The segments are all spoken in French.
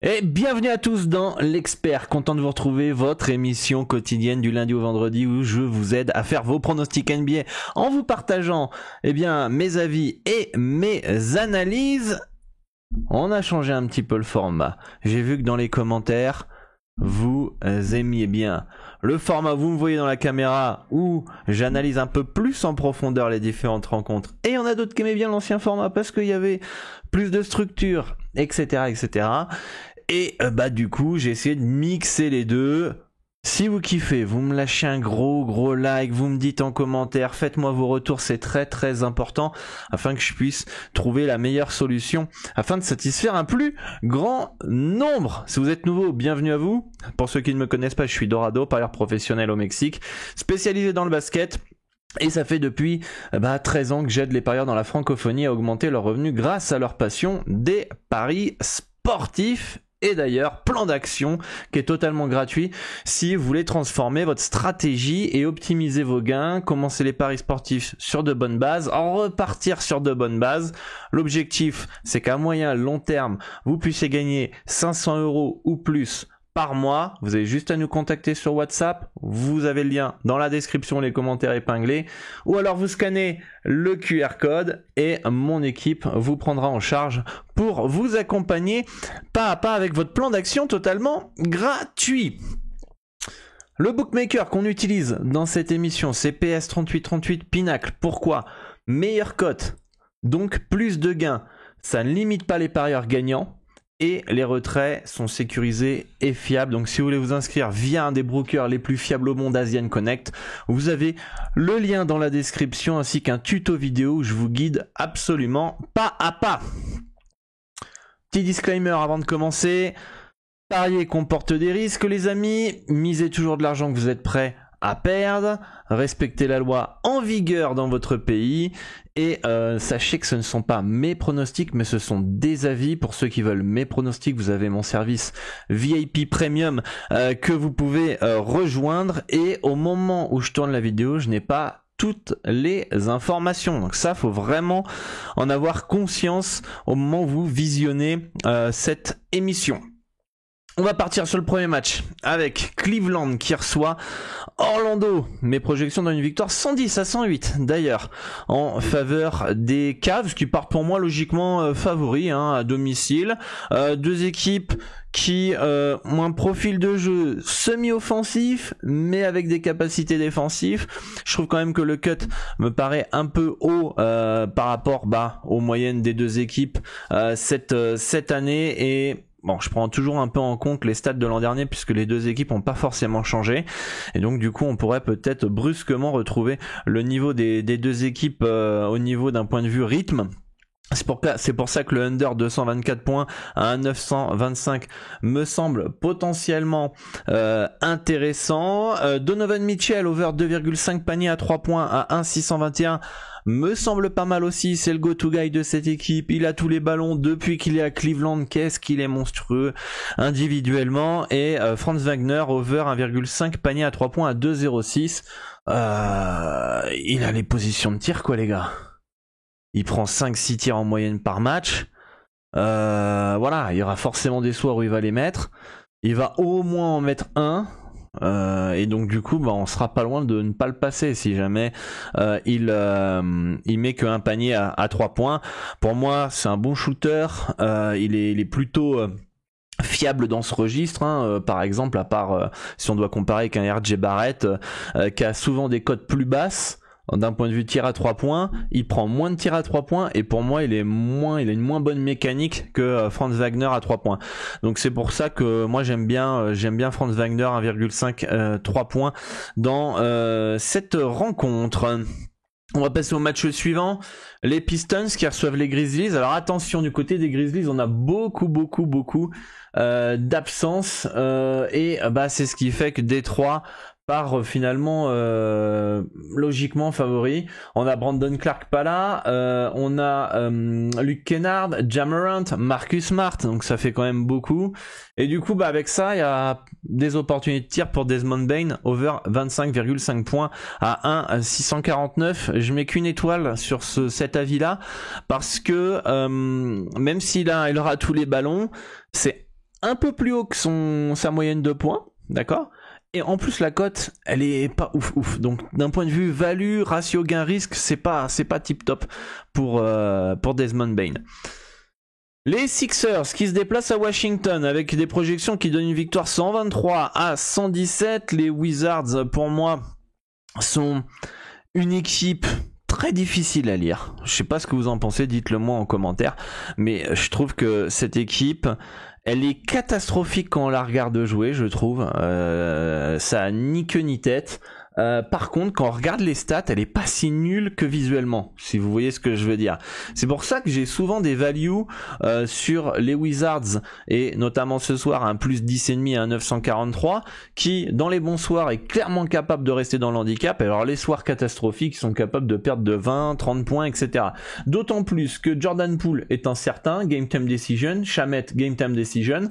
Et bienvenue à tous dans l'Expert, content de vous retrouver, votre émission quotidienne du lundi au vendredi où je vous aide à faire vos pronostics NBA en vous partageant mes avis et mes analyses. On a changé un petit peu le format. J'ai vu que dans les commentaires, vous aimiez bien le format, vous me voyez dans la caméra où j'analyse un peu plus en profondeur les différentes rencontres. Et il y en a d'autres qui aimaient bien l'ancien format parce qu'il y avait plus de structure, etc. etc. Et du coup, j'ai essayé de mixer les deux. Si vous kiffez, vous me lâchez un gros like, vous me dites en commentaire, faites-moi vos retours, c'est très important afin que je puisse trouver la meilleure solution afin de satisfaire un plus grand nombre. Si vous êtes nouveau, bienvenue à vous. Pour ceux qui ne me connaissent pas, je suis Dorado, parieur professionnel au Mexique, spécialisé dans le basket. Et ça fait depuis 13 ans que j'aide les parieurs dans la francophonie à augmenter leurs revenus grâce à leur passion des paris sportifs. Et d'ailleurs, plan d'action qui est totalement gratuit si vous voulez transformer votre stratégie et optimiser vos gains, commencer les paris sportifs sur de bonnes bases, repartir sur de bonnes bases. L'objectif, c'est qu'à moyen long terme, vous puissiez gagner 500 € ou plus par mois. Vous avez juste à nous contacter sur WhatsApp, vous avez le lien dans la description, les commentaires épinglés, ou alors vous scannez le QR code et mon équipe vous prendra en charge pour vous accompagner pas à pas avec votre plan d'action totalement gratuit. Le bookmaker qu'on utilise dans cette émission, c'est PS3838 Pinacle. Pourquoi ? Meilleure cote, donc plus de gains. Ça ne limite pas les parieurs gagnants. Et les retraits sont sécurisés et fiables. Donc si vous voulez vous inscrire via un des brokers les plus fiables au monde, Asian Connect, vous avez le lien dans la description ainsi qu'un tuto vidéo où je vous guide absolument pas à pas. Petit disclaimer avant de commencer. Parier comporte des risques les amis. Misez toujours de l'argent que vous êtes prêts à perdre, respectez la loi en vigueur dans votre pays et sachez que ce ne sont pas mes pronostics mais ce sont des avis. Pour ceux qui veulent mes pronostics, vous avez mon service VIP Premium que vous pouvez rejoindre, et au moment où je tourne la vidéo, je n'ai pas toutes les informations, donc ça faut vraiment en avoir conscience au moment où vous visionnez cette émission. On va partir sur le premier match avec Cleveland qui reçoit Orlando. Mes projections dans une victoire 110-108 d'ailleurs en faveur des Cavs qui partent pour moi logiquement favoris à domicile. Deux équipes qui ont un profil de jeu semi-offensif mais avec des capacités défensives. Je trouve quand même que le cut me paraît un peu haut par rapport aux moyennes des deux équipes cette année, et bon, je prends toujours un peu en compte les stats de l'an dernier puisque les deux équipes n'ont pas forcément changé, et donc du coup on pourrait peut-être brusquement retrouver le niveau des deux équipes au niveau d'un point de vue rythme. C'est pour ça que le under 224 points à 1,925 me semble potentiellement intéressant. Donovan Mitchell over 2,5 paniers à 3 points à 1,621 me semble pas mal aussi. C'est le go-to guy de cette équipe. Il a tous les ballons depuis qu'il est à Cleveland. Qu'est-ce qu'il est monstrueux individuellement. Et Franz Wagner over 1,5 paniers à 3 points à 2,06. Il a les positions de tir quoi les gars. Il prend 5-6 tirs en moyenne par match. Voilà, il y aura forcément des soirs où il va les mettre. Il va au moins en mettre un. Et donc du coup, on sera pas loin de ne pas le passer si jamais il met qu'un panier à 3 points. Pour moi, c'est un bon shooter. Il est plutôt fiable dans ce registre, par exemple, à part si on doit comparer avec un RJ Barrett qui a souvent des cotes plus basses. D'un point de vue tir à 3 points, il prend moins de tirs à 3 points et pour moi il a une moins bonne mécanique que Franz Wagner à 3 points. Donc c'est pour ça que moi j'aime bien Franz Wagner 1,5 3 points dans cette rencontre. On va passer au match suivant, les Pistons qui reçoivent les Grizzlies. Alors attention, du côté des Grizzlies, on a beaucoup d'absence et c'est ce qui fait que Détroit part finalement logiquement favori. On a Brandon Clark pas là, on a Luke Kennard, Ja Morant, Marcus Smart, donc ça fait quand même beaucoup. Et du coup avec ça il y a des opportunités de tir pour Desmond Bane, over 25,5 points à 1,649. Je mets qu'une étoile sur cet avis là parce que même s'il aura tous les ballons, c'est un peu plus haut que sa moyenne de points, d'accord? Et en plus la cote, elle est pas ouf. Donc d'un point de vue value, ratio gain-risque, c'est pas tip top pour Desmond Bane. Les Sixers qui se déplacent à Washington avec des projections qui donnent une victoire 123 à 117. Les Wizards, pour moi, sont une équipe très difficile à lire. Je sais pas ce que vous en pensez, dites-le moi en commentaire, mais je trouve que cette équipe, elle est catastrophique quand on la regarde jouer, je trouve. Ça a ni queue ni tête. Par contre, quand on regarde les stats, elle est pas si nulle que visuellement, si vous voyez ce que je veux dire. C'est pour ça que j'ai souvent des values sur les Wizards, et notamment ce soir un plus 10,5 à 943, qui dans les bons soirs est clairement capable de rester dans le handicap. Alors les soirs catastrophiques sont capables de perdre de 20, 30 points, etc. D'autant plus que Jordan Poole est incertain, game time decision, Shamet, game time decision.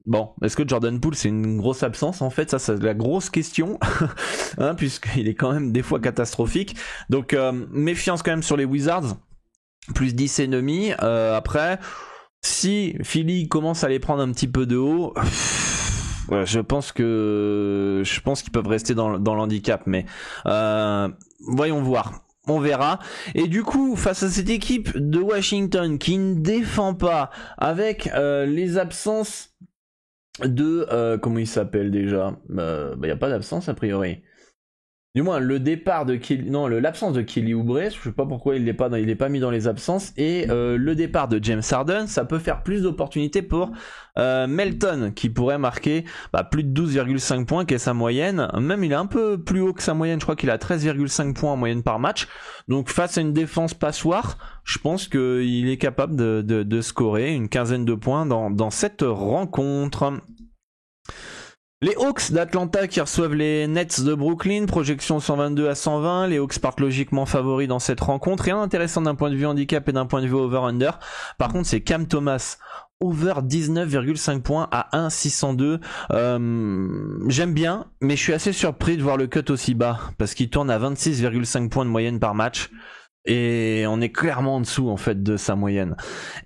Bon, est-ce que Jordan Poole c'est une grosse absence en fait? Ça c'est la grosse question, hein, puisqu'il est quand même des fois catastrophique. Donc méfiance quand même sur les Wizards, plus 10,5. Après, si Philly commence à les prendre un petit peu de haut, je pense qu'ils peuvent rester dans l'handicap, mais voyons voir. On verra. Et du coup, face à cette équipe de Washington qui ne défend pas, avec les absences de comment il s'appelle déjà, y a pas d'absence a priori, du moins le départ de l'absence de Kelly Oubre, je sais pas pourquoi il est pas mis dans les absences, et le départ de James Harden, ça peut faire plus d'opportunités pour Melton, qui pourrait marquer plus de 12,5 points, qui est sa moyenne. Même il est un peu plus haut que sa moyenne, je crois qu'il a 13,5 points en moyenne par match. Donc face à une défense passoire, je pense qu'il est capable de scorer une quinzaine de points dans cette rencontre. Les Hawks d'Atlanta qui reçoivent les Nets de Brooklyn, projection 122 à 120, les Hawks partent logiquement favoris dans cette rencontre. Rien d'intéressant d'un point de vue handicap et d'un point de vue over-under. Par contre, c'est Cam Thomas, over 19,5 points à 1,602. J'aime bien, mais je suis assez surpris de voir le cut aussi bas, parce qu'il tourne à 26,5 points de moyenne par match. Et on est clairement en dessous en fait de sa moyenne.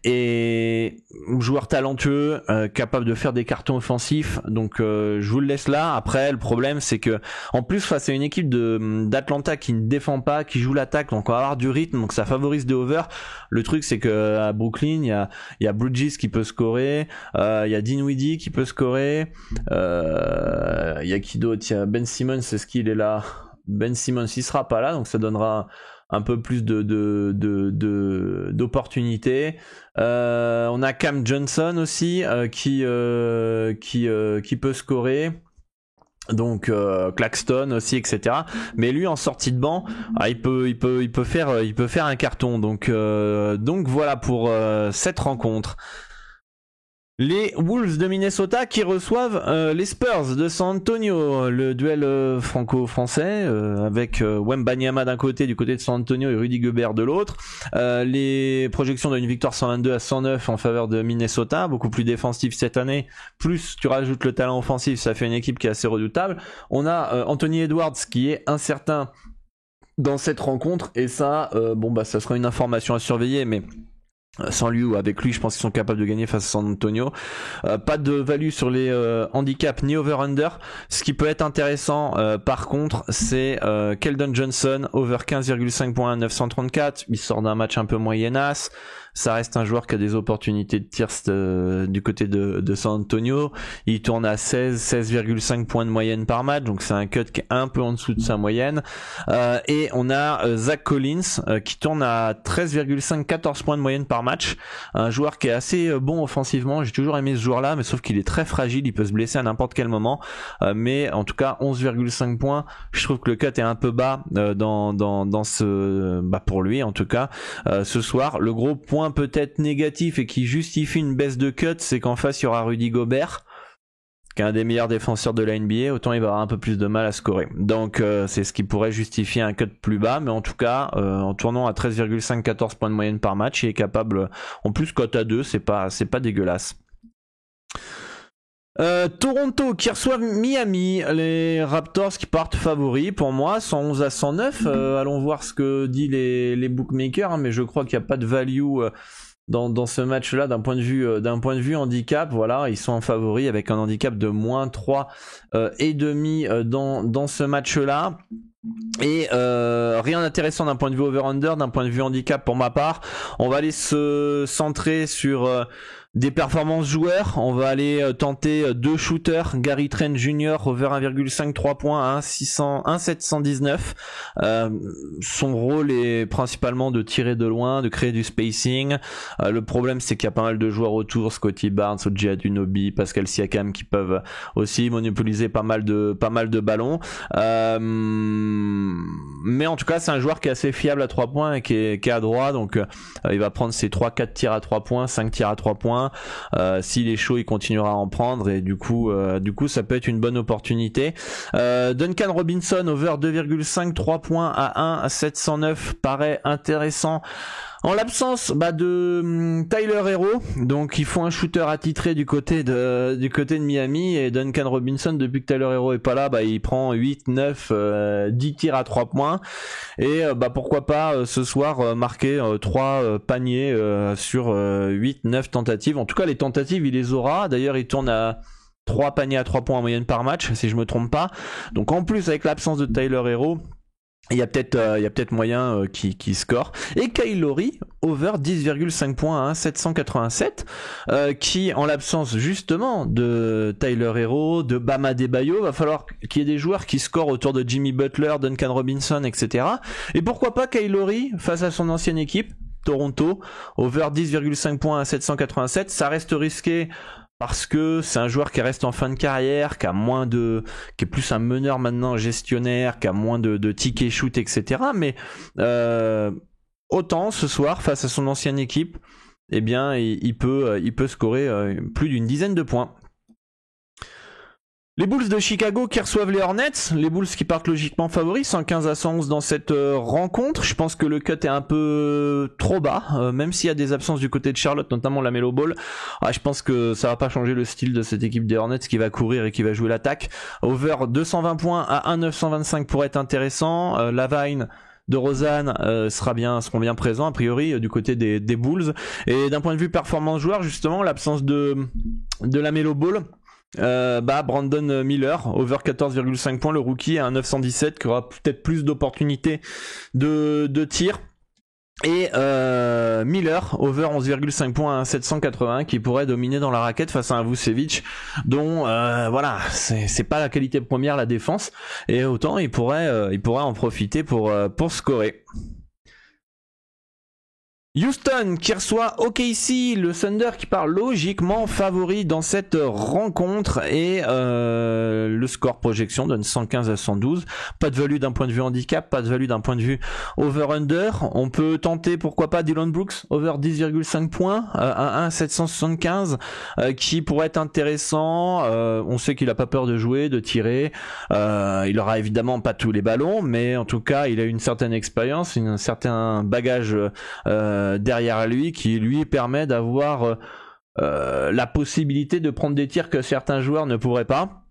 Et joueur talentueux, capable de faire des cartons offensifs. Donc je vous le laisse là. Après le problème c'est que en plus face à une équipe d'Atlanta qui ne défend pas, qui joue l'attaque, donc on va avoir du rythme, donc ça favorise des over. Le truc c'est que à Brooklyn il y a Bridges qui peut scorer, il y a Dinwiddie qui peut scorer, il y a qui d'autre, il y a Ben Simmons, c'est ce qu'il est là. Ben Simmons il sera pas là, donc ça donnera un peu plus d'opportunités. On a Cam Johnson aussi qui peut scorer. Donc Claxton aussi, etc. Mais lui en sortie de banc, il peut faire un carton. Donc voilà pour cette rencontre. Les Wolves de Minnesota qui reçoivent les Spurs de San Antonio, le duel franco-français avec Wembanyama d'un côté, du côté de San Antonio, et Rudy Gobert de l'autre. Les projections d'une victoire 122 à 109 en faveur de Minnesota, beaucoup plus défensif cette année, plus tu rajoutes le talent offensif, ça fait une équipe qui est assez redoutable. On a Anthony Edwards qui est incertain dans cette rencontre, et ça, ça sera une information à surveiller, mais sans lui ou avec lui, je pense qu'ils sont capables de gagner face à San Antonio. Pas de value sur les handicaps ni over-under. Ce qui peut être intéressant par contre, c'est Keldon Johnson, over 15,5 points à 934. Il sort d'un match un peu moyennasse. Ça reste un joueur qui a des opportunités de tir du côté de San Antonio. Il tourne à 16,5 points de moyenne par match, donc c'est un cut qui est un peu en dessous de sa moyenne. Et on a Zach Collins qui tourne à 13,5, 14 points de moyenne par match. Un joueur qui est assez bon offensivement. J'ai toujours aimé ce joueur-là, mais sauf qu'il est très fragile, il peut se blesser à n'importe quel moment. Mais en tout cas, 11,5 points. Je trouve que le cut est un peu bas dans ce, pour lui en tout cas. Ce soir, le gros point peut-être négatif et qui justifie une baisse de cut, c'est qu'en face il y aura Rudy Gobert, qui est un des meilleurs défenseurs de la NBA, autant il va avoir un peu plus de mal à scorer. Donc c'est ce qui pourrait justifier un cut plus bas, mais en tout cas en tournant à 13,5, 14 points de moyenne par match, il est capable, en plus cote à 2, c'est pas dégueulasse. Toronto qui reçoivent Miami, les Raptors qui partent favoris pour moi, 111 à 109. Allons voir ce que disent les bookmakers, mais je crois qu'il n'y a pas de value dans ce match-là d'un point de vue handicap. Voilà, ils sont en favori avec un handicap de moins 3 et demi dans ce match-là. Et rien d'intéressant d'un point de vue over-under, d'un point de vue handicap pour ma part. On va aller se centrer sur des performances joueurs. On va aller tenter deux shooters. Gary Trent Jr. over 1,5 3 points à 1,719. Son rôle est principalement de tirer de loin, de créer du spacing. Le problème c'est qu'il y a pas mal de joueurs autour, Scotty Barnes, Oji Anunoby, Pascal Siakam qui peuvent aussi monopoliser pas mal de ballons. Mais en tout cas c'est un joueur qui est assez fiable à 3 points et qui est adroit, donc il va prendre ses 3-4 tirs à 3 points, 5 tirs à 3 points. S'il est chaud il continuera à en prendre et du coup ça peut être une bonne opportunité. Duncan Robinson over 2,5 3 points à 1,709 paraît intéressant. En l'absence de Tyler Herro, donc il faut un shooter attitré du côté de Miami, et Duncan Robinson, depuis que Tyler Herro est pas là, il prend 8, 9, 10 tirs à 3 points, et pourquoi pas ce soir marquer 3 paniers sur 8, 9 tentatives. En tout cas les tentatives il les aura, d'ailleurs il tourne à 3 paniers à 3 points en moyenne par match si je me trompe pas, donc en plus avec l'absence de Tyler Herro, il y a peut-être moyen qui score. Et Kyle Lowry over 10,5 points à 787 qui, en l'absence justement de Tyler Herro, de Bam Adebayo, va falloir qu'il y ait des joueurs qui scorent autour de Jimmy Butler, Duncan Robinson, etc. Et pourquoi pas Kyle Lowry face à son ancienne équipe Toronto, over 10,5 points à 787. Ça reste risqué parce que c'est un joueur qui reste en fin de carrière, qui est plus un meneur maintenant, gestionnaire, qui a moins de tickets shoot, etc. Mais autant ce soir face à son ancienne équipe, eh bien il peut scorer plus d'une dizaine de points. Les Bulls de Chicago qui reçoivent les Hornets, les Bulls qui partent logiquement favoris, 115 à 111 dans cette rencontre. Je pense que le cut est un peu trop bas, même s'il y a des absences du côté de Charlotte, notamment la Melo Ball. Je pense que ça va pas changer le style de cette équipe des Hornets qui va courir et qui va jouer l'attaque. Over 220 points à 1,925 pourrait être intéressant. Lavine de Rosanne seront bien présents a priori du côté des Bulls. Et d'un point de vue performance joueur, justement, l'absence de la Melo Ball, Brandon Miller over 14,5 points, le rookie à 917, qui aura peut-être plus d'opportunités de tir, et Miller over 11,5 points à 780, qui pourrait dominer dans la raquette face à un Vucevic dont c'est pas la qualité première, la défense, et autant il pourrait en profiter pour scorer. Houston qui reçoit OKC, le Thunder qui part logiquement favori dans cette rencontre, et le score projection donne 115 à 112. Pas de value d'un point de vue handicap, pas de value d'un point de vue over-under. On peut tenter pourquoi pas Dillon Brooks over 10,5 points à 1,775 qui pourrait être intéressant. On sait qu'il a pas peur de jouer, de tirer. Il aura évidemment pas tous les ballons, mais en tout cas il a une certaine expérience, un certain bagage derrière lui qui lui permet d'avoir la possibilité de prendre des tirs que certains joueurs ne pourraient pas.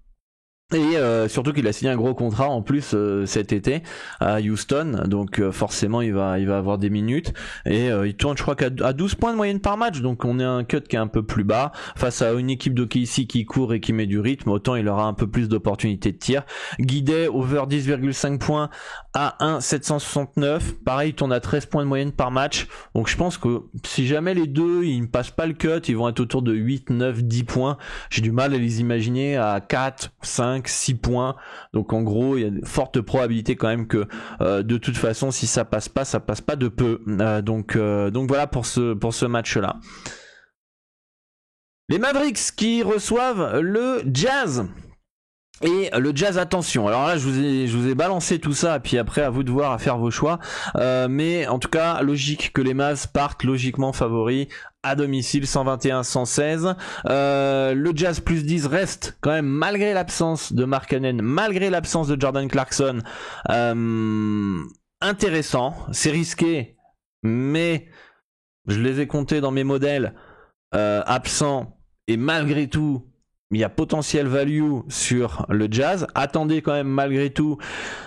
Et surtout qu'il a signé un gros contrat en plus cet été à Houston, donc forcément il va avoir des minutes, et il tourne je crois qu'à 12 points de moyenne par match, donc on est un cut qui est un peu plus bas face à une équipe d'OKC qui court et qui met du rythme, autant il aura un peu plus d'opportunités de tir. Guidet over 10,5 points à 1,769, pareil il tourne à 13 points de moyenne par match, donc je pense que si jamais les deux ils ne passent pas le cut, ils vont être autour de 8, 9, 10 points. J'ai du mal à les imaginer à 4, 5, 6 points, donc en gros il y a de fortes probabilités quand même que de toute façon si ça passe pas de peu, donc voilà pour ce match là. Les Mavericks qui reçoivent le Jazz. Et le Jazz, attention, alors là je vous ai balancé tout ça, et puis après à vous de voir, à faire vos choix, mais en tout cas logique que les Mavs partent logiquement favoris à domicile, 121-116. Le Jazz plus 10 reste quand même, malgré l'absence de Mark Cannon, malgré l'absence de Jordan Clarkson, intéressant. C'est risqué, mais je les ai comptés dans mes modèles absents, et malgré tout il y a potentiel value sur le Jazz. Attendez quand même malgré tout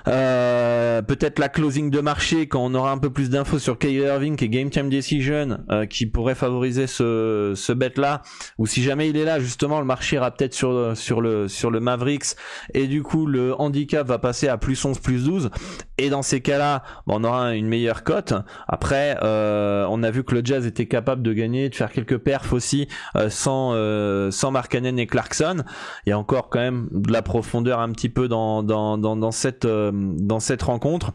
peut-être la closing de marché quand on aura un peu plus d'infos sur Kyrie Irving et Game Time Decision qui pourrait favoriser ce bet là, ou si jamais il est là justement le marché ira peut-être sur le Mavericks et du coup le handicap va passer à plus 11 plus 12 et dans ces cas là on aura une meilleure cote. Après on a vu que le Jazz était capable de gagner, de faire quelques perfs aussi sans Markkanen et Clarkson. Il y a encore quand même de la profondeur un petit peu dans cette rencontre.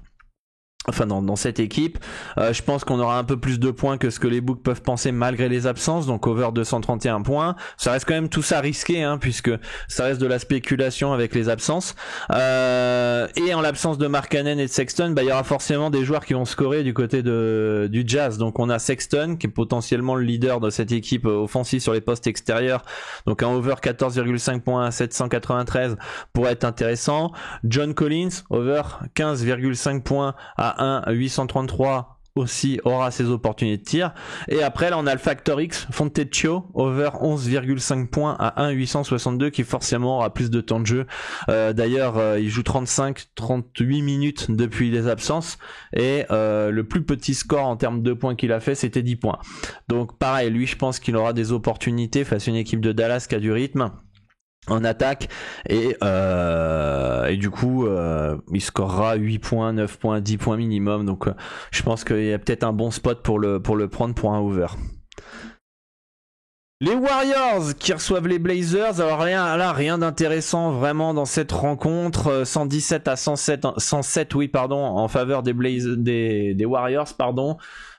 Enfin dans cette équipe, je pense qu'on aura un peu plus de points que ce que les books peuvent penser malgré les absences, donc over 231 points. Ça reste quand même tout ça risqué, puisque ça reste de la spéculation avec les absences. Et en l'absence de Markkanen et de Sexton, il y aura forcément des joueurs qui vont scorer du côté du Jazz. Donc on a Sexton qui est potentiellement le leader de cette équipe offensive sur les postes extérieurs. Donc un over 14,5 points à 793 pourrait être intéressant. John Collins, over 15,5 points à 1,833 aussi aura ses opportunités de tir. Et après là on a le factor X, Fontecchio, over 11,5 points à 1,862 qui forcément aura plus de temps de jeu. D'ailleurs il joue 38 minutes depuis les absences et le plus petit score en termes de points qu'il a fait c'était 10 points. Donc pareil, lui je pense qu'il aura des opportunités face à une équipe de Dallas qui a du rythme en attaque et du coup il scorera 8 points, 9 points, 10 points minimum, donc je pense qu'il y a peut-être un bon spot pour le prendre pour un over. Les Warriors qui reçoivent les Blazers, alors rien d'intéressant vraiment dans cette rencontre, 117 à 107 en faveur des Warriors pardon.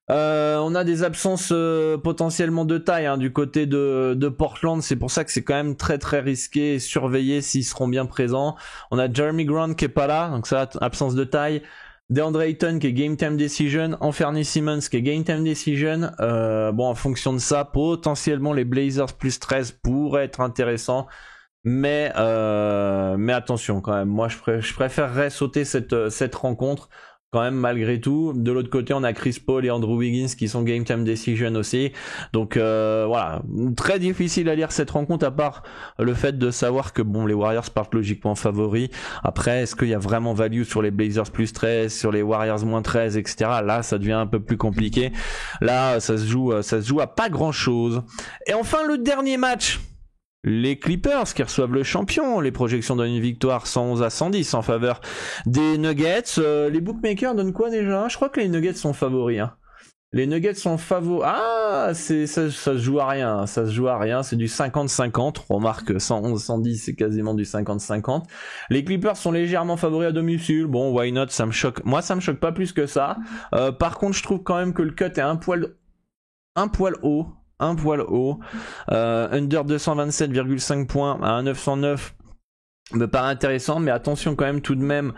On a des absences potentiellement de taille du côté de Portland, c'est pour ça que c'est quand même très très risqué et surveillé s'ils seront bien présents. On a Jeremy Grant qui est pas là, donc ça absence de taille. DeAndre Ayton qui est Game Time Decision, Anthony Simmons qui est Game Time Decision. En fonction de ça, potentiellement les Blazers plus 13 pourraient être intéressants. Mais attention quand même, moi je préférerais sauter cette rencontre quand même malgré tout. De l'autre côté on a Chris Paul et Andrew Wiggins qui sont Game Time Decision aussi, donc voilà, très difficile à lire cette rencontre à part le fait de savoir que les Warriors partent logiquement favoris. Après est-ce qu'il y a vraiment value sur les Blazers plus 13, sur les Warriors moins 13 etc. Là ça devient un peu plus compliqué, là ça se joue à pas grand chose. Et enfin le dernier match, les Clippers qui reçoivent le champion. Les projections donnent une victoire 111 à 110 en faveur des Nuggets. Les bookmakers donnent quoi déjà ? Je crois que les Nuggets sont favoris. Les Nuggets sont favoris. Ah, ça se joue à rien. Ça se joue à rien. C'est du 50-50. Remarque 111-110, c'est quasiment du 50-50. Les Clippers sont légèrement favoris à domicile. Bon, why not ? Ça me choque. Moi, ça me choque pas plus que ça. Par contre, je trouve quand même que le cut est un poil haut. Under 227,5 points à 1,909 me paraît intéressant, mais attention quand même tout de même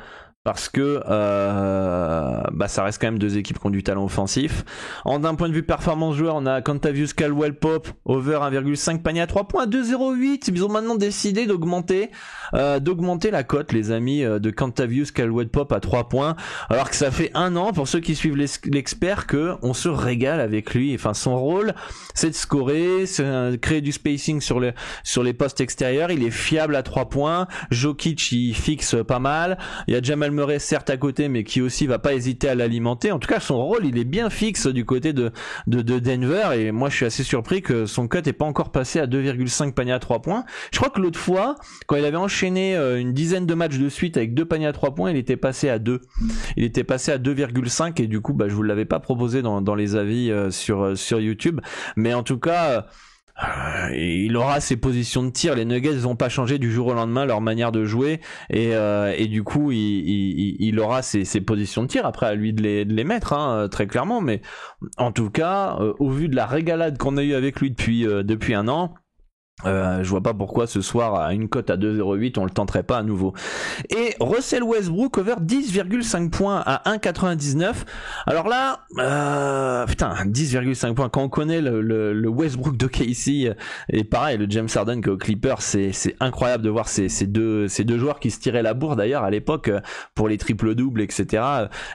parce que ça reste quand même deux équipes qui ont du talent offensif. D'un point de vue performance joueur, on a Kentavious Caldwell-Pope over 1,5 panier à 3 points, 2,08. Ils ont maintenant décidé d'augmenter la cote, les amis, de Kentavious Caldwell-Pope à 3 points, alors que ça fait un an, pour ceux qui suivent l'expert, que on se régale avec lui. Enfin, son rôle c'est de scorer, c'est créer du spacing sur les postes extérieurs. Il est fiable à 3 points. Jokic il fixe pas mal. Il y a Jamal Murray certes à côté, mais qui aussi va pas hésiter à l'alimenter. En tout cas son rôle il est bien fixe du côté de Denver, et moi je suis assez surpris que son cut est pas encore passé à 2,5 paniers à 3 points. Je crois que l'autre fois quand il avait enchaîné une dizaine de matchs de suite avec 2 paniers à 3 points, il était passé à 2. Il était passé à 2,5 et du coup je vous l'avais pas proposé dans les avis sur YouTube, mais en tout cas il aura ses positions de tir. Les Nuggets n'ont pas changé du jour au lendemain leur manière de jouer, et du coup il aura ses positions de tir. Après à lui de les mettre très clairement, mais en tout cas au vu de la régalade qu'on a eu avec lui depuis un an, je vois pas pourquoi ce soir à une cote à 2,08 on le tenterait pas à nouveau. Et Russell Westbrook over 10,5 points à 1,99. Alors là 10,5 points quand on connaît le Westbrook de KC, et pareil le James Harden qui est au Clippers, c'est incroyable de voir ces deux joueurs qui se tiraient la bourre d'ailleurs à l'époque pour les triple doubles etc.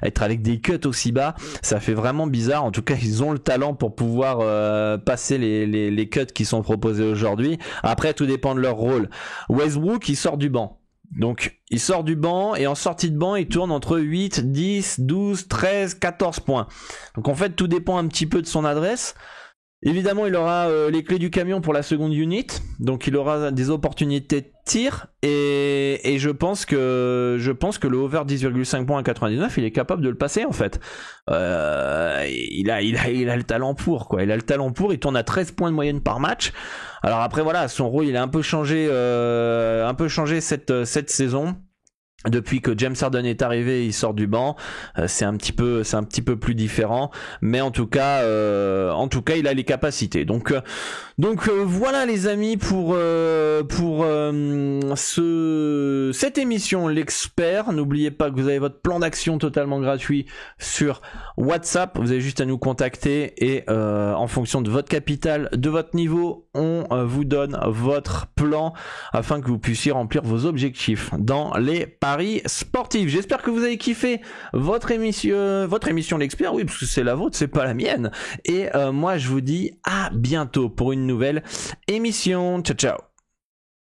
Être avec des cuts aussi bas, ça fait vraiment bizarre. En tout cas ils ont le talent pour pouvoir passer les cuts qui sont proposés aujourd'hui. Curry. Après, tout dépend de leur rôle. Westbrook, il sort du banc. Donc, il sort du banc et en sortie de banc, il tourne entre 8, 10, 12, 13, 14 points. Donc, en fait, tout dépend un petit peu de son adresse. Évidemment, il aura les clés du camion pour la seconde unit, donc il aura des opportunités de tir et je pense que le over 10,5 points à 99, il est capable de le passer en fait. Il a le talent pour quoi. Il a le talent pour. Il tourne à 13 points de moyenne par match. Alors après voilà, son rôle il a un peu changé cette saison. Depuis que James Harden est arrivé, il sort du banc. C'est un petit peu plus différent, mais en tout cas, il a les capacités. Donc voilà les amis pour cette émission l'expert. N'oubliez pas que vous avez votre plan d'action totalement gratuit sur WhatsApp. Vous avez juste à nous contacter et en fonction de votre capital, de votre niveau, on vous donne votre plan afin que vous puissiez remplir vos objectifs dans les paris sportifs. J'espère que vous avez kiffé votre émission l'expert, oui, parce que c'est la vôtre, c'est pas la mienne. Et moi, je vous dis à bientôt pour une nouvelle émission. Ciao, ciao.